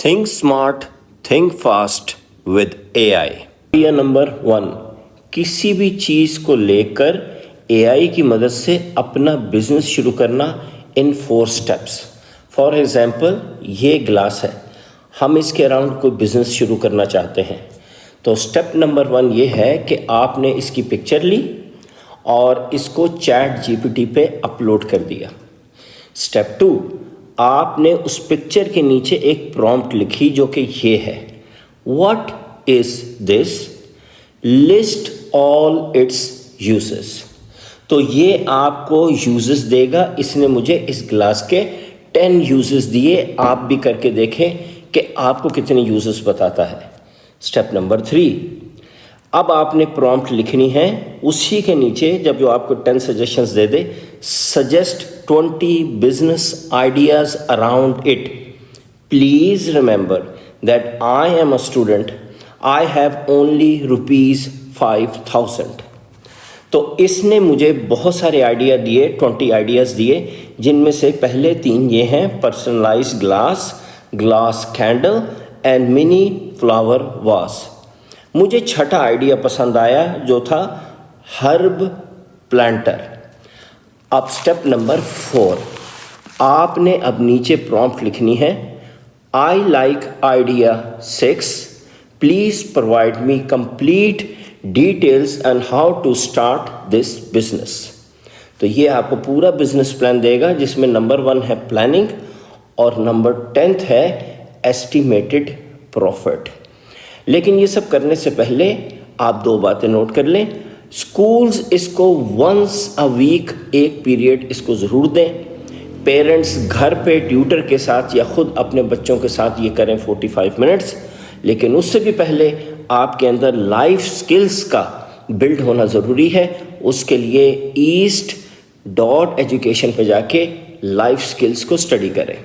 Think smart, think fast with AI. Idea number 1, किसी भी चीज़ को लेकर एआई की मदद से अपना बिजनेस शुरू करना इन 4 स्टेप्स। फॉर एग्जांपल, ये ग्लास है, हम इसके अराउंड कोई बिजनेस शुरू करना चाहते हैं, तो स्टेप नंबर 1 ये है कि आपने इसकी पिक्चर ली और इसको चैट जीपीटी पे अपलोड कर दिया। स्टेप 2, आपने उस पिक्चर के नीचे एक प्रॉम्प्ट लिखी जो कि ये है, what is this, list all it's uses. तो ये आपको यूजेस देगा। इसने मुझे इस ग्लास के 10 यूजेस दिए, आप भी करके देखें कि आपको कितने यूजेस बताता है। स्टेप नंबर 3, अब आपने प्रॉम्प्ट लिखनी है, उसी के नीचे जब जो आपको 10 suggestions they they, suggest 20 business ideas around it. Please remember that I am a student, I have only ₹5,000। तो इसने मुझे बहुत सारे आइडिया दिए, 20 आइडियाज़ दिए, जिनमें से पहले 3 ये हैं, personalise glass, glass candle and mini flower vase. मुझे छठा आइडिया पसंद आया जो था हर्ब प्लांटर। अब स्टेप नंबर 4, आपने अब नीचे प्रॉम्प्ट लिखनी है, I like idea 6, please provide me complete details and how to start this business. तो ये आपको पूरा बिजनेस प्लान देगा, जिसमें नंबर 1 है प्लानिंग और नंबर 10 है एस्टिमेटेड प्रॉफिट। लेकिन ये सब करने से पहले आप 2 बातें नोट कर लें। स्कूल्स इसको वंस अ वीक एक पीरियड इसको ज़रूर दें। पेरेंट्स घर पे ट्यूटर के साथ या ख़ुद अपने बच्चों के साथ ये करें 45 मिनट्स। लेकिन उससे भी पहले आपके अंदर लाइफ स्किल्स का बिल्ड होना ज़रूरी है। उसके लिए east.education पे जाके लाइफ स्किल्स को स्टडी करें।